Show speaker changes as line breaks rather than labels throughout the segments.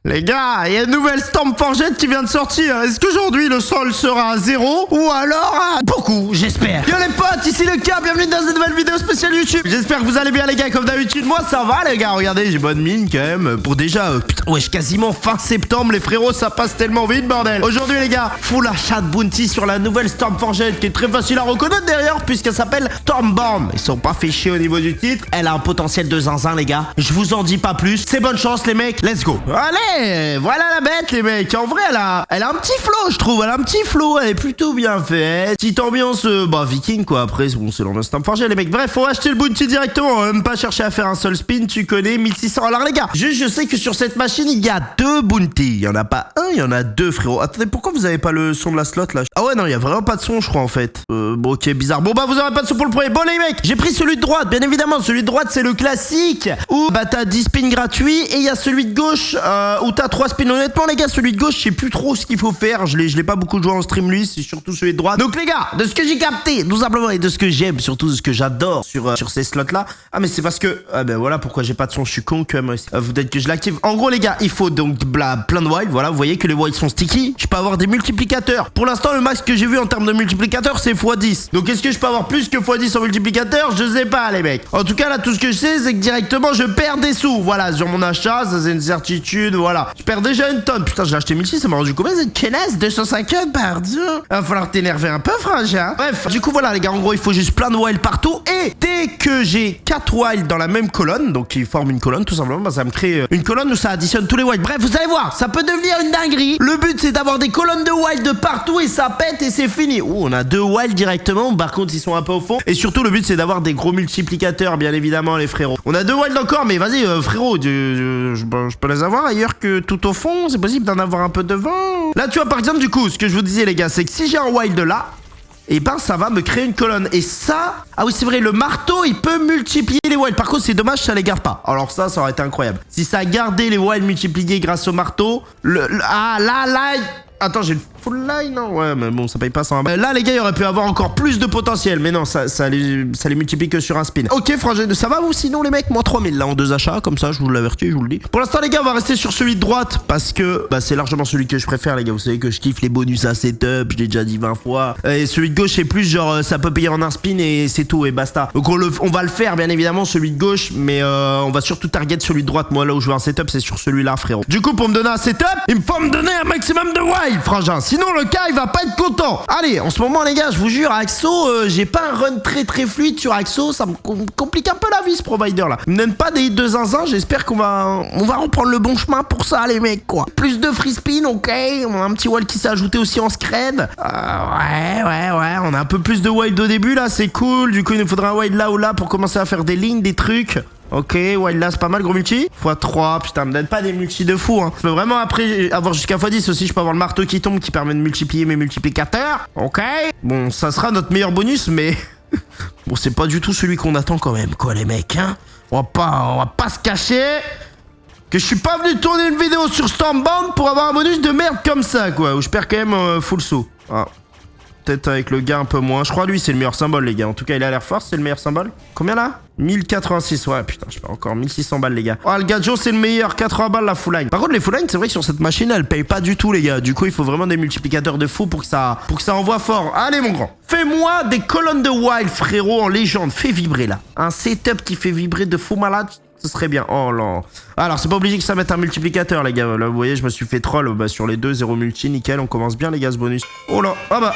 Les gars, il y a une nouvelle Storm Forged qui vient de sortir. Est-ce qu'aujourd'hui le sol sera à 0 ou alors à beaucoup, j'espère. Yo les potes, ici le K, bienvenue dans cette nouvelle vidéo spéciale YouTube. J'espère que vous allez bien les gars, comme d'habitude. Moi ça va les gars, regardez, j'ai bonne mine quand même. Pour déjà, putain, wesh, quasiment fin septembre les frérots, ça passe tellement vite bordel. Aujourd'hui les gars, full achat de bounty sur la nouvelle Storm Forged qui est très facile à reconnaître d'ailleurs puisqu'elle s'appelle Stormborn. Ils sont pas fait chier au niveau du titre. Elle a un potentiel de zinzin les gars. Je vous en dis pas plus. C'est bonne chance les mecs, let's go. Allez, voilà la bête les mecs. En vrai elle a un petit flow je trouve. Elle a un petit flow, elle est plutôt bien faite. Petite ambiance viking quoi. Après bon c'est dans Storm Forged les mecs. Bref, faut acheter le bounty directement. Même pas chercher à faire un seul spin, tu connais 1600. Alors les gars, je sais que sur cette machine il y a 2 bounty. Il y en a pas un, il y en a 2 frérot. Attendez, pourquoi vous avez pas le son de la slot là? Ah ouais non, il y a vraiment pas de son je crois en fait. Bon ok, bizarre. Bon bah vous aurez pas de son pour le premier. Bon les mecs, j'ai pris celui de droite, bien évidemment. Celui de droite c'est le classique où bah t'as 10 spins gratuits. Et il y a celui de gauche où t'as 3 spins. Honnêtement les gars, celui de gauche je sais plus trop ce qu'il faut faire. Je l'ai pas beaucoup joué en stream lui, c'est surtout celui de droite. Donc les gars, de ce que j'ai capté tout simplement et de ce que j'aime, surtout de ce que j'adore sur ces slots là. Ah mais c'est parce que ben voilà pourquoi j'ai pas de son, je suis con quand même. Vous dites que je l'active. En gros les gars, il faut donc plein de wilds. Voilà, vous voyez que les wilds sont sticky. Je peux avoir des multiplicateurs. Pour l'instant le max que j'ai vu en termes de multiplicateurs c'est x10. Donc est-ce que je peux avoir plus que x10 en multiplicateur? Je sais pas les mecs. En tout cas là tout ce que je sais c'est que directement je perds des sous. Voilà, sur mon achat, ça c'est une certitude. Voilà, je perds déjà une tonne. Putain, j'ai acheté 1600, ça m'a rendu combien cette kenasse? 250 par Dieu. Va falloir t'énerver un peu frangin. Bref, du coup voilà les gars, en gros il faut juste plein de wilds partout. Et dès que j'ai 4 wilds dans la même colonne, donc qui forment une colonne tout simplement, bah, ça me crée une colonne où ça additionne tous les wilds. Bref, vous allez voir, ça peut devenir une dinguerie. Le but c'est d'avoir des colonnes de wilds de partout et ça pète et c'est fini. Ouh, on a 2 wilds directement, par contre ils sont un peu au fond. Et surtout le but c'est d'avoir des gros multiplicateurs bien évidemment les frérots. On a 2 wilds encore mais vas-y frérot, je peux les avoir ailleurs que tout au fond. C'est possible d'en avoir un peu devant. Là tu vois par exemple du coup ce que je vous disais les gars, c'est que si j'ai un wild là, et ben ça va me créer une colonne. Et ça, ah oui c'est vrai, le marteau il peut multiplier les wilds. Par contre c'est dommage ça les garde pas. Alors ça aurait été incroyable. Si ça gardait les wilds multipliés grâce au marteau, ah là attends, j'ai le full line, non? Ouais, mais bon, ça paye pas ça. Là, les gars, il aurait pu avoir encore plus de potentiel. Mais non, ça les multiplie que sur un spin. Ok, frangin, ça va vous sinon, les mecs? Moi, 3000 là en 2 achats, comme ça, je vous l'avertis, je vous le dis. Pour l'instant, les gars, on va rester sur celui de droite. Parce que bah, c'est largement celui que je préfère, les gars. Vous savez que je kiffe les bonus à setup, je l'ai déjà dit 20 fois. Et celui de gauche, c'est plus genre, ça peut payer en un spin et c'est tout, et basta. Donc, on va le faire, bien évidemment, celui de gauche. Mais on va surtout target celui de droite. Moi, là où je veux un setup, c'est sur celui-là, frérot. Du coup, pour me donner un setup, il me faut me donner un maximum de wild, frangin. Sinon, le cas il va pas être content. Allez, en ce moment les gars, je vous jure, Axo, j'ai pas un run très fluide sur Axo. Ça me complique un peu la vie ce provider là. Il me donne pas des hits de zinzin. J'espère qu'on va reprendre le bon chemin pour ça les mecs quoi. Plus de free spin, ok. On a un petit wild qui s'est ajouté aussi en scred. Ouais. On a un peu plus de wild au début là, c'est cool. Du coup il nous faudra un wild là ou là pour commencer à faire des lignes, des trucs. Ok, wild là c'est pas mal, gros multi. x3, putain, me donne pas des multis de fou hein. Je peux vraiment après avoir jusqu'à x10 aussi, je peux avoir le marteau qui tombe qui permet de multiplier mes multiplicateurs. Ok. Bon, ça sera notre meilleur bonus, mais bon, c'est pas du tout celui qu'on attend quand même, quoi les mecs, hein. On va pas se cacher que je suis pas venu tourner une vidéo sur Stormborn pour avoir un bonus de merde comme ça, quoi, où je perds quand même full saut. Ah. Peut-être avec le gars un peu moins. Je crois lui c'est le meilleur symbole les gars. En tout cas il a l'air fort, c'est le meilleur symbole. Combien là? 1086, ouais putain je perds encore 1600 balles les gars. Oh le Gadjo c'est le meilleur, 80 balles la full line. Par contre les full line c'est vrai que sur cette machine elle paye pas du tout les gars. Du coup il faut vraiment des multiplicateurs de fou pour que ça envoie fort. Allez mon grand, fais-moi des colonnes de wild frérot en légende. Fais vibrer là. Un setup qui fait vibrer de fou malade. Ce serait bien. Oh là. Alors c'est pas obligé que ça mette un multiplicateur les gars. Là vous voyez je me suis fait troll sur les 2, 0 multi, nickel. On commence bien les gars ce bonus. Oh là. Ah bah.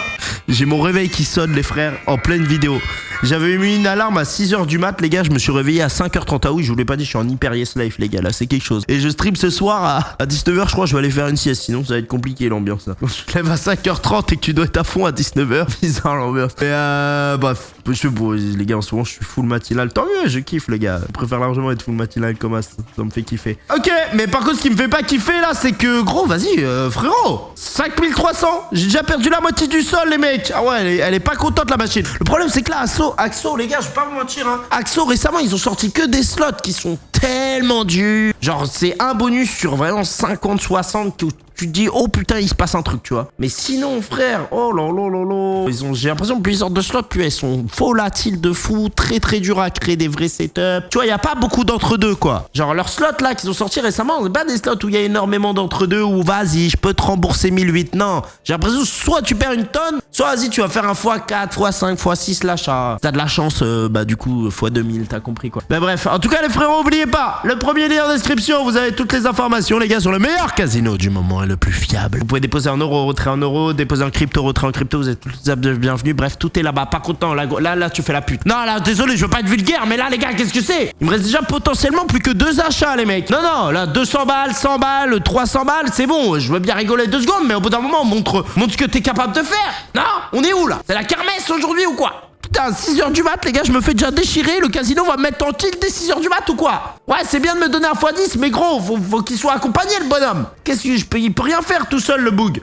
J'ai mon réveil qui sonne les frères en pleine vidéo. J'avais mis une alarme à 6h du mat les gars. Je me suis réveillé à 5h30. Ah oui je vous l'ai pas dit, je suis en hyper yes life les gars. Là c'est quelque chose. Et je stream ce soir à 19h. Je crois je vais aller faire une sieste. Sinon ça va être compliqué l'ambiance là. Je lève à 5h30 et que tu dois être à fond à 19h. Bizarre l'ambiance. Et bref. Les gars en ce moment je suis full matinal. Tant mieux, je kiffe les gars. Je préfère largement être full matinal comme ça me fait kiffer. Ok, mais par contre ce qui me fait pas kiffer là c'est que gros vas-y frérot, 5300. J'ai déjà perdu la moitié du sol les mecs. Ah ouais elle est pas contente la machine. Le problème c'est que là Axo les gars je vais pas vous mentir hein. Axo récemment ils ont sorti que des slots qui sont tellement durs. Genre c'est un bonus sur vraiment 50-60 que tu te dis, oh putain, il se passe un truc, tu vois. Mais sinon, frère, oh là là là là. J'ai l'impression que plus ils sortent de slots, plus elles sont volatiles de fou, très très dur à créer des vrais setups. Tu vois, il n'y a pas beaucoup d'entre-deux, quoi. Genre, leurs slots là qu'ils ont sorti récemment, c'est pas des slots où il y a énormément d'entre-deux, où vas-y, je peux te rembourser 1008. Non, j'ai l'impression que soit tu perds une tonne, soit vas-y, tu vas faire un x4, x5, x6 l'achat. T'as de la chance, bah du coup, x2000, t'as compris quoi. Mais bref, en tout cas, les frérots, oubliez pas, le premier lien en description, vous avez toutes les informations, les gars, sur le meilleur casino du moment et le plus fiable. Vous pouvez déposer en euros, retrait en euros, déposer en crypto, retrait en crypto, vous êtes tous bienvenus. Bref, tout est là-bas. Par contre, non, là, tu fais la pute. Non, là, désolé, je veux pas être vulgaire, mais là, les gars, qu'est-ce que c'est? Il me reste déjà potentiellement plus que 2 achats, les mecs. Non, là, 200 balles, 100 balles, 300 balles, c'est bon. Je veux bien rigoler 2 secondes, mais au bout d'un moment, montre ce que t'es capable de faire. Non, on est où, là? C'est la kermesse aujourd'hui ou quoi? Putain, 6h du mat, les gars, je me fais déjà déchirer. Le casino va me mettre en tilt dès 6h du mat ou quoi? Ouais, c'est bien de me donner un x10, mais gros, faut qu'il soit accompagné, le bonhomme. Qu'est-ce que il peut rien faire tout seul, le boug.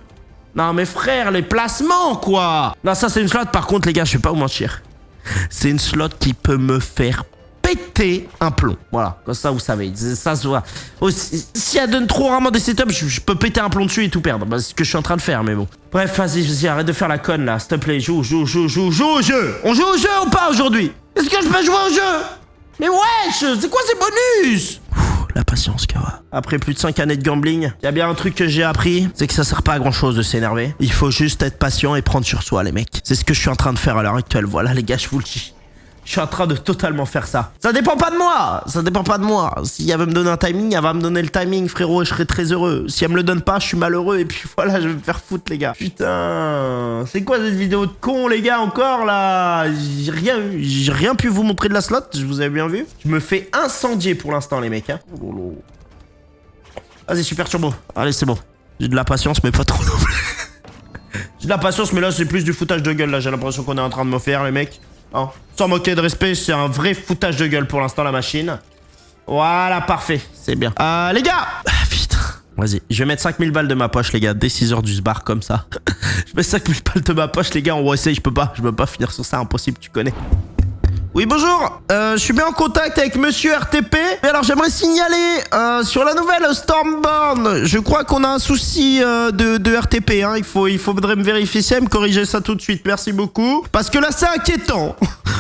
Non, mais frère, les placements, quoi. Non, ça, c'est une slot, par contre, les gars, je vais pas vous mentir. C'est une slot qui peut me faire péter un plomb. Voilà, comme ça, vous savez. Ça se voit. Oh, si elle donne trop rarement des setups, je peux péter un plomb dessus et tout perdre. Bah, c'est ce que je suis en train de faire, mais bon. Bref, vas-y, arrête de faire la conne, là. S'il te plaît, joue au jeu. On joue au jeu ou pas aujourd'hui? Est-ce que je peux jouer au jeu? Mais wesh, c'est quoi ces bonus? La patience, Kawa. Après plus de 5 années de gambling, il y a bien un truc que j'ai appris, c'est que ça sert pas à grand chose de s'énerver. Il faut juste être patient et prendre sur soi, les mecs. C'est ce que je suis en train de faire à l'heure actuelle. Voilà, les gars, je vous le dis. Je suis en train de totalement faire ça. Ça dépend pas de moi. Ça dépend pas de moi. Si elle veut me donner un timing, elle va me donner le timing, frérot, et je serai très heureux. Si elle me le donne pas, je suis malheureux. Et puis voilà, je vais me faire foutre, les gars. Putain. C'est quoi cette vidéo de con, les gars, encore, là? J'ai rien pu vous montrer de la slot. Je vous avais bien vu. Je me fais incendier pour l'instant, les mecs. Hein. Vas-y, super turbo. Allez, c'est bon. J'ai de la patience, mais pas trop non plus. J'ai de la patience, mais là, c'est plus du foutage de gueule. Là, j'ai l'impression qu'on est en train de me faire, les mecs. Hein. Sans moquer de respect, c'est un vrai foutage de gueule pour l'instant, la machine. Voilà, parfait. C'est bien. Les gars. Putain. Vas-y, je vais mettre 5000 balles de ma poche, les gars. Dès 6h du bar comme ça. Je mets 5000 balles de ma poche, les gars. On va essayer, je peux pas finir sur ça, impossible, tu connais. Oui, bonjour. Je suis bien en contact avec monsieur RTP. Et alors, j'aimerais signaler sur la nouvelle Stormborn. Je crois qu'on a un souci de RTP. Hein. Il faudrait me vérifier ça et me corriger ça tout de suite. Merci beaucoup. Parce que là, c'est inquiétant.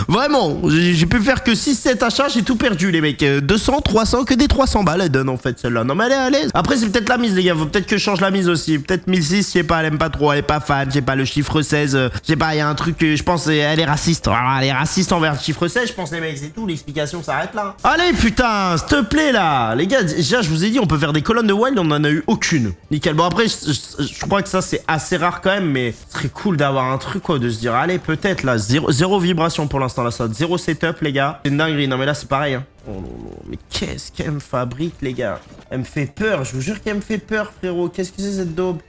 Vraiment. J'ai pu faire que 6-7 achats. J'ai tout perdu, les mecs. 200, 300, que des 300 balles, elle donne en fait, celle-là. Non, mais elle est à l'aise. Après, c'est peut-être la mise, les gars. Faut peut-être que je change la mise aussi. Peut-être 1006, je sais pas, elle aime pas trop. Elle est pas fan. Je sais pas, le chiffre 16. Je sais pas, il y a un truc que je pense, elle est raciste. Voilà, elle est raciste envers le chiffre 16, je pense, les mecs, c'est tout, l'explication s'arrête là. Allez, putain, s'il te plaît, là. Les gars, déjà, je vous ai dit, on peut faire des colonnes de wild, on en a eu aucune. Nickel. Bon, après, je crois que ça, c'est assez rare quand même, mais ce serait cool d'avoir un truc, quoi, de se dire, allez, peut-être, là, zéro vibration pour l'instant, là, ça, 0 setup, les gars. C'est une dinguerie, non, mais là, c'est pareil, hein. Oh non, non, mais qu'est-ce qu'elle me fabrique, les gars? Elle me fait peur, je vous jure qu'elle me fait peur, frérot. Qu'est-ce que c'est, cette daube?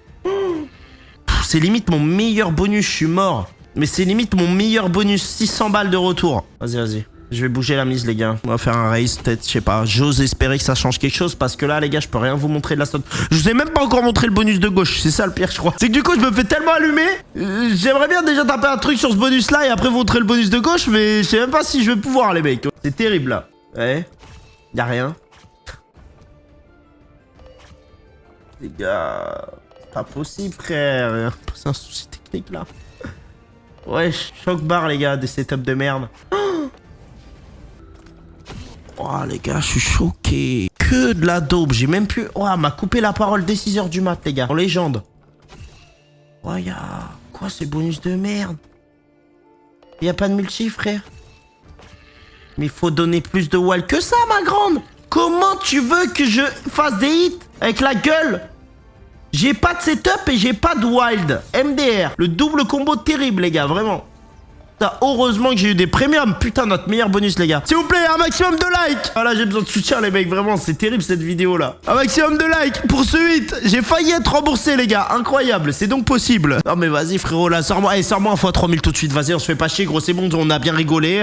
C'est limite mon meilleur bonus, je suis mort. Mais c'est limite mon meilleur bonus, 600 balles de retour. Vas-y. Je vais bouger la mise, les gars. On va faire un race, peut-être, je sais pas. J'ose espérer que ça change quelque chose parce que là, les gars, je peux rien vous montrer de la slot. Je vous ai même pas encore montré le bonus de gauche. C'est ça le pire, je crois. C'est que du coup, je me fais tellement allumer. J'aimerais bien déjà taper un truc sur ce bonus-là et après vous montrer le bonus de gauche, mais je sais même pas si je vais pouvoir, les mecs. C'est terrible, là. Ouais. Y'a rien. Les gars, c'est pas possible, frère. C'est un souci technique, là. Ouais, choc bar, les gars, des setups de merde. Oh, les gars, je suis choqué. Que de la daube, j'ai même pu... Oh, elle m'a coupé la parole dès 6h du mat, les gars. En légende. Oh, y'a... Quoi, ces bonus de merde? Y'a pas de multi, frère? Mais il faut donner plus de wild que ça, ma grande. Comment tu veux que je fasse des hits avec la gueule? J'ai pas de setup et j'ai pas de wild. MDR. Le double combo terrible, les gars, vraiment. Putain, heureusement que j'ai eu des premiums. Putain, notre meilleur bonus, les gars. S'il vous plaît, un maximum de likes. Ah là, j'ai besoin de soutien, les mecs. Vraiment, c'est terrible, cette vidéo-là. Un maximum de likes pour ce 8. J'ai failli être remboursé, les gars. Incroyable. C'est donc possible. Non, mais vas-y, frérot, là, sors-moi. Allez, sors-moi un fois 3000 tout de suite. Vas-y, on se fait pas chier, gros. C'est bon, on a bien rigolé.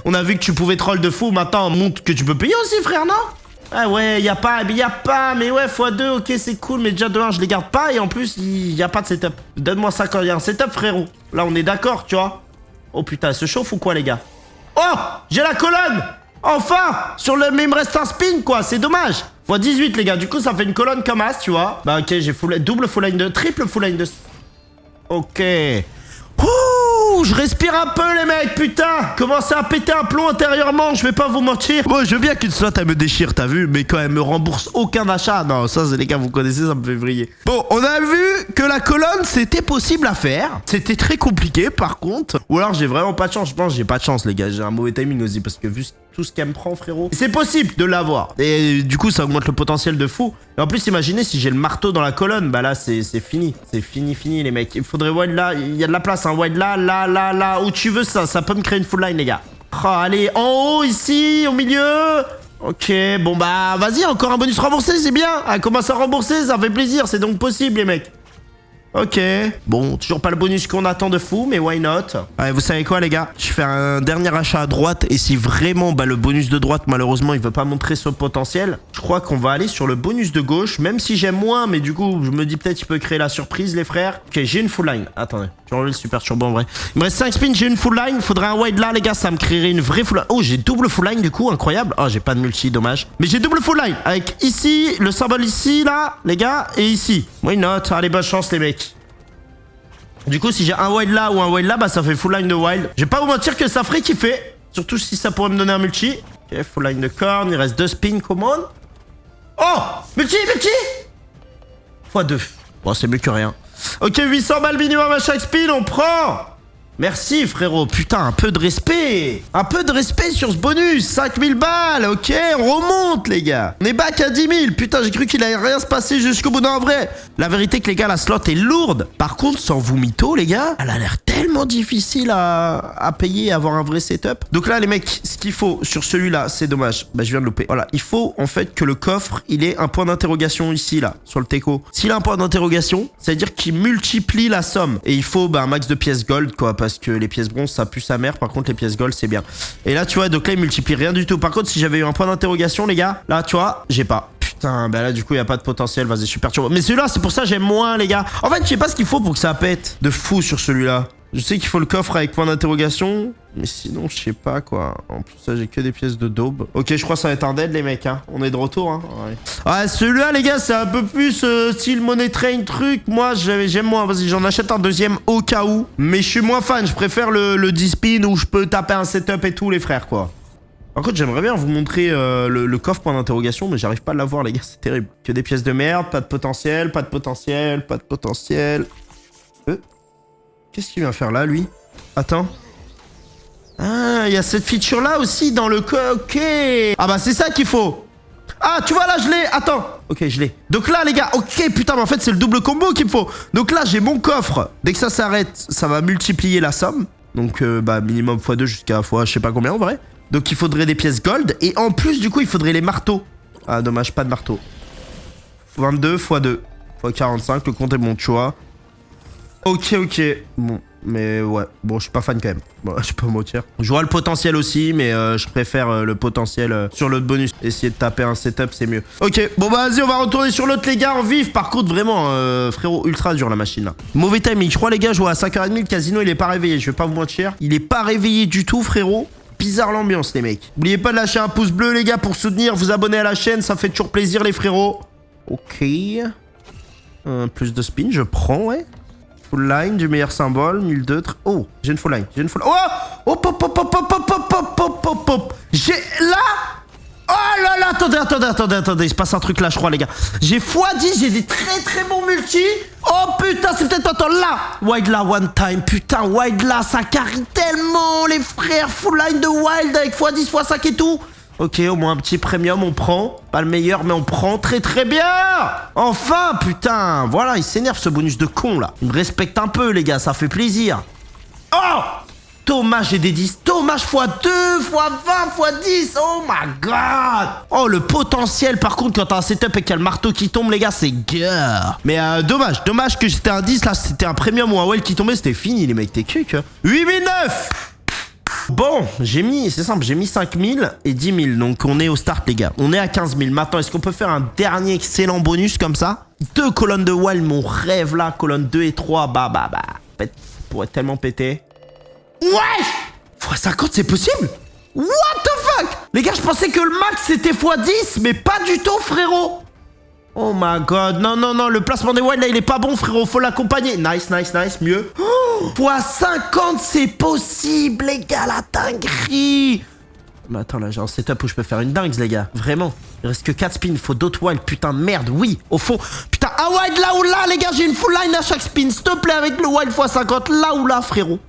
On a vu que tu pouvais troll de fou. Maintenant, on montre que tu peux payer aussi, frère, non? Ah ouais, y a pas, mais ouais, x2, ok, c'est cool, mais déjà de 1, je les garde pas, et en plus, y a pas de setup. Donne-moi ça quand il y a un setup, frérot. Là, on est d'accord, tu vois. Oh putain, elle se chauffe ou quoi, les gars? Oh, j'ai la colonne. Enfin, mais il me reste un spin, quoi, c'est dommage. Fois 18 les gars, du coup ça fait une colonne comme as, tu vois. Bah ok, j'ai double full line de... Triple full line de... Ok. Ouh, je respire un peu les mecs, putain. Commencez à péter un plomb intérieurement, je vais pas vous mentir. Moi je veux bien qu'une slot elle me déchire, t'as vu. Mais quand elle me rembourse aucun achat. Non, ça c'est les gars, vous connaissez, ça me fait vriller. Bon, on a vu que la colonne c'était possible à faire. C'était très compliqué par contre. Ou alors j'ai vraiment pas de chance, je pense que j'ai pas de chance les gars. J'ai un mauvais timing aussi parce que vu tout ce qu'elle me prend frérot, c'est possible de l'avoir. Et du coup ça augmente le potentiel de fou. Et en plus imaginez si j'ai le marteau dans la colonne, bah là c'est fini. C'est fini les mecs. Il faudrait wild là, il y a de la place hein, wild là, où tu veux ça peut me créer une full line les gars. Oh, allez, en haut ici, au milieu. Ok, bon bah vas-y, encore un bonus remboursé, c'est bien. Elle commence à rembourser, ça fait plaisir, c'est donc possible les mecs. Ok. Bon, toujours pas le bonus qu'on attend de fou, mais why not? Allez, vous savez quoi les gars? Je fais un dernier achat à droite et si vraiment le bonus de droite malheureusement il veut pas montrer son potentiel, je crois qu'on va aller sur le bonus de gauche, même si j'aime moins, mais du coup je me dis peut-être il peut créer la surprise les frères. Ok, j'ai une full line. Attendez, j'ai enlevé le super turbo en vrai. Il me reste 5 spins, j'ai une full line, faudrait un wide là les gars, ça me créerait une vraie full line. Oh, j'ai double full line du coup, incroyable. Oh, j'ai pas de multi, dommage. Mais j'ai double full line avec ici, le symbole ici là, les gars, et ici. Why not? Allez, bonne chance les mecs. Du coup, si j'ai un wild là ou un wild là, bah ça fait full line de wild. Je vais pas vous mentir que ça ferait kiffer. Surtout si ça pourrait me donner un multi. Ok, full line de corne. Il reste 2 spins, come on. Oh, multi x2. Bon, c'est mieux que rien. Ok, 800 balles minimum à chaque spin, on prend. Merci frérot, putain, un peu de respect. Un peu de respect sur ce bonus. 5000 balles, ok, on remonte les gars. On est back à 10 000, putain, j'ai cru qu'il allait rien se passer jusqu'au bout d'un vrai. La vérité que les gars, la slot est lourde. Par contre, sans vous mytho les gars, elle a l'air tellement difficile à payer et avoir un vrai setup. Donc là les mecs, ce qu'il faut sur celui-là, c'est dommage. Bah je viens de louper. Voilà, il faut en fait que le coffre, il ait un point d'interrogation ici là, sur le teco. S'il a un point d'interrogation, ça veut dire qu'il multiplie la somme. Et il faut un max de pièces gold quoi, parce que les pièces bronze ça pue sa mère, par contre les pièces gold c'est bien. Et là tu vois, donc là il multiplie rien du tout. Par contre si j'avais eu un point d'interrogation les gars, là tu vois, j'ai pas. Putain, bah là du coup il y a pas de potentiel, vas-y super turbo. Mais celui-là c'est pour ça j'aime moins les gars. En fait je sais pas ce qu'il faut pour que ça pète de fou sur celui-là. Je sais qu'il faut le coffre avec point d'interrogation, mais sinon je sais pas quoi. En plus ça j'ai que des pièces de daube. Ok, je crois que ça va être un dead les mecs hein. On est de retour hein. Ouais, celui-là les gars c'est un peu plus style money train truc. Moi j'aime moins, vas-y j'en achète un deuxième au cas où. Mais je suis moins fan, je préfère le 10 spin où je peux taper un setup et tout les frères quoi. Par contre j'aimerais bien vous montrer le coffre point d'interrogation, mais j'arrive pas à l'avoir les gars, c'est terrible. Que des pièces de merde, pas de potentiel, pas de potentiel, pas de potentiel. Qu'est-ce qu'il vient faire là, lui? Attends. Ah, il y a cette feature-là aussi dans le... Ok. Ah bah c'est ça qu'il faut. Ah, tu vois là, je l'ai. Attends. Ok, je l'ai. Donc là, les gars, ok, putain, mais en fait, c'est le double combo qu'il me faut. Donc là, j'ai mon coffre. Dès que ça s'arrête, ça va multiplier la somme. Donc, bah, minimum x2 jusqu'à x je sais pas combien en vrai. Donc, il faudrait des pièces gold. Et en plus, du coup, il faudrait les marteaux. Ah, dommage, pas de marteau. 22 x2 x 45, le compte est bon, tu vois. Ok, ok. Bon, mais ouais. Bon, je suis pas fan quand même. Bon, je peux mentir. J'aurai le potentiel aussi, mais je préfère le potentiel sur l'autre bonus. Essayer de taper un setup, c'est mieux. Ok, bon bah vas-y, on va retourner sur l'autre les gars en vif. Par contre, vraiment, frérot, ultra dur la machine là. Mauvais timing. Je crois les gars, je vois à 5h30, le casino, il est pas réveillé. Je vais pas vous mentir. Il est pas réveillé du tout, frérot. Bizarre l'ambiance, les mecs. N'oubliez pas de lâcher un pouce bleu, les gars, pour soutenir. Vous abonner à la chaîne, ça fait toujours plaisir, les frérots. Ok. Plus de spin, je prends, ouais. Full line du meilleur symbole, 1002. Oh, j'ai une full line. J'ai une full. Oh! Oh, pop, pop, pop, pop, pop, pop, pop, pop, pop, pop. J'ai là. Oh là là, attendez. Il se passe un truc là, je crois, les gars. J'ai x10, j'ai des très bons multi. Oh putain, c'est peut-être attends là. Wild là, one time. Putain, wild là, ça carry tellement, les frères. Full line de wild avec x10, x5 et tout. Ok, au moins un petit premium, on prend. Pas le meilleur, mais on prend très bien. Enfin, putain. Voilà, il s'énerve ce bonus de con, là. Il me respecte un peu, les gars, ça fait plaisir. Oh! Thomas, j'ai des 10. Thomas x2, x20, x10. Oh my god. Oh, le potentiel, par contre, quand t'as un setup et qu'il y a le marteau qui tombe, les gars, c'est gueule. Mais dommage que j'étais un 10, là, c'était un premium ou un well qui tombait, c'était fini, les mecs, t'es cuc. 8009. Bon, c'est simple, j'ai mis 5000 et 10 000, donc on est au start les gars. On est à 15 000. Maintenant, est-ce qu'on peut faire un dernier excellent bonus comme ça? 2 colonnes de wild, mon rêve là, colonne 2 et 3, bah, pourrait tellement péter. Ouais! x50, c'est possible? What the fuck? Les gars, je pensais que le max c'était x10, mais pas du tout, frérot. Oh my god, non, non, non, le placement des wilds là, il est pas bon, frérot, faut l'accompagner. Nice, nice, nice, mieux. Oh, x50, c'est possible, les gars, la dinguerie. Mais attends, là, j'ai un setup où je peux faire une dingue, les gars, vraiment. Il reste que 4 spins, faut d'autres wilds, putain, merde, oui, au fond. Putain, un wild là ou là, les gars, j'ai une full line à chaque spin, s'il te plaît, avec le wild x50, là ou là, frérot.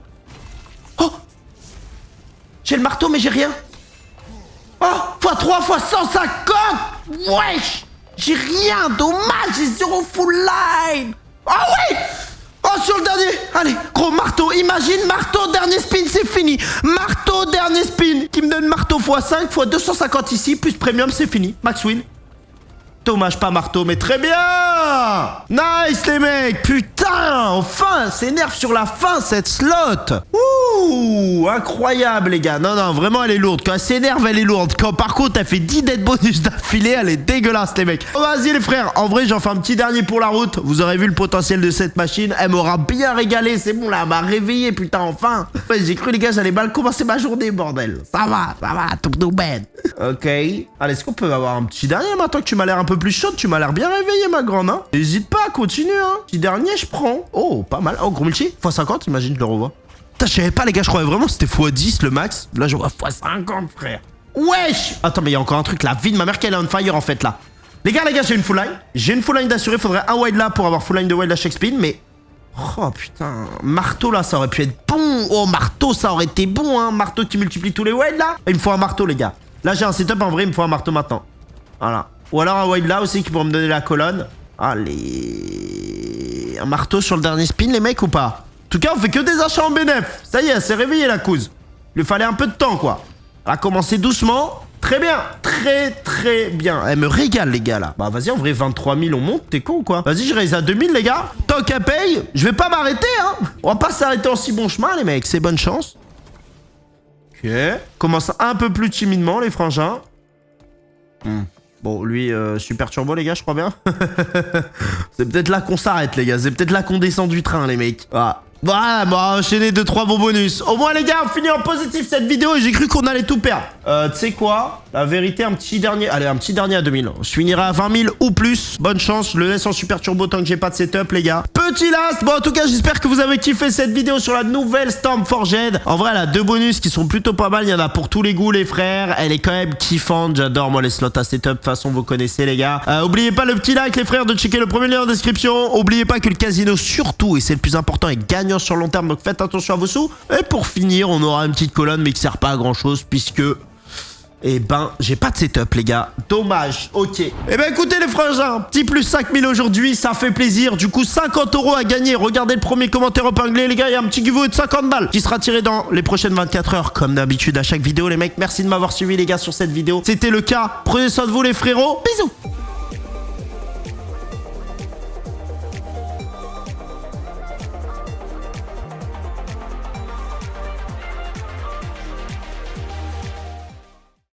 Oh, j'ai le marteau, mais j'ai rien. Oh, x3, x150, wesh. J'ai rien, dommage, j'ai 0 full line. Oh oui. Oh, sur le dernier. Allez, gros marteau, imagine, marteau, dernier spin, c'est fini. Marteau, dernier spin, qui me donne marteau x5, x250 ici, plus premium, c'est fini. Max win. Dommage, pas marteau, mais très bien. Nice, les mecs. Putain, enfin, s'énerve sur la fin, cette slot. Ouh, incroyable, les gars. Non, non, vraiment, elle est lourde. Quand elle s'énerve, elle est lourde. Quand, par contre, elle fait 10 dead bonus d'affilée, elle est dégueulasse, les mecs. Oh, vas-y, les frères. En vrai, j'en fais un petit dernier pour la route. Vous aurez vu le potentiel de cette machine. Elle m'aura bien régalé. C'est bon, là, elle m'a réveillé, putain, enfin. Ouais, j'ai cru, les gars, j'allais mal commencer ma journée, bordel. Ça va, tout bête. Ok. Allez, est-ce qu'on peut avoir un petit dernier maintenant que tu m'as l'air un peu plus chaude? Tu m'as l'air bien réveillé, ma grande, hein. N'hésite pas à continuer, hein. Petit dernier, je prends. Oh, pas mal. Oh, gros multi. x50, imagine, je le revois. Putain, je savais pas, les gars, je croyais vraiment que c'était x10 le max. Là, je vois x50, frère. Wesh. Attends, mais il y a encore un truc, la vie de ma mère qu'elle est on fire, en fait, là. Les gars, j'ai une full line. J'ai une full line d'assuré. Faudrait un wild là pour avoir full line de wild à chaque spin, mais... Oh, putain. Marteau, là, ça aurait pu être bon. Oh, marteau, ça aurait été bon, hein. Marteau qui multiplie tous les wilds, là. Il me faut un marteau, les gars. Là, j'ai un setup, en vrai, il me faut un marteau maintenant. Voilà. Ou alors un wild là aussi qui pourrait me donner la colonne. Allez. Un marteau sur le dernier spin, les mecs, ou pas? En tout cas, on fait que des achats en bénéf. Ça y est, elle s'est réveillée, la couze. Il lui fallait un peu de temps, quoi. Elle a commencé doucement. Très bien. Très, très bien. Elle me régale, les gars, là. Bah, vas-y, en vrai, 23 000, on monte. T'es con ou quoi? Vas-y, je raise à 2000, les gars. Tant qu'elle paye, je vais pas m'arrêter, hein. On va pas s'arrêter en si bon chemin, les mecs. C'est bonne chance. Ok. Commence un peu plus timidement, les frangins. Bon, lui, super turbo, les gars, je crois bien. C'est peut-être là qu'on s'arrête, les gars. C'est peut-être là qu'on descend du train, les mecs. Voilà. Voilà, bon, enchaîner 2-3 bons bonus. Au moins, les gars, on finit en positif cette vidéo et j'ai cru qu'on allait tout perdre. Tu sais quoi? La vérité, un petit dernier. Allez, un petit dernier à 2000. Je finirai à 20 000 ou plus. Bonne chance. Je le laisse en super turbo tant que j'ai pas de setup, les gars. Petit last. Bon, en tout cas, j'espère que vous avez kiffé cette vidéo sur la nouvelle Stormforged. En vrai, elle a 2 bonus qui sont plutôt pas mal. Il y en a pour tous les goûts, les frères. Elle est quand même kiffante. J'adore, moi, les slots à setup. De toute façon, vous connaissez, les gars. Oubliez pas le petit like, les frères, de checker le premier lien en description. Oubliez pas que le casino, surtout, et c'est le plus important, est gagnant sur long terme. Donc faites attention à vos sous. Et pour finir, on aura une petite colonne, mais qui sert pas à grand chose, puisque... Eh ben, j'ai pas de setup, les gars. Dommage. Ok. Eh ben, écoutez, les frangins, petit plus 5000 aujourd'hui, ça fait plaisir. Du coup, 50 € à gagner. Regardez le premier commentaire épinglé, les gars. Il y a un petit giveaway de 50 balles qui sera tiré dans les prochaines 24 heures, comme d'habitude à chaque vidéo, les mecs. Merci de m'avoir suivi, les gars, sur cette vidéo. C'était le cas. Prenez soin de vous, les frérots. Bisous.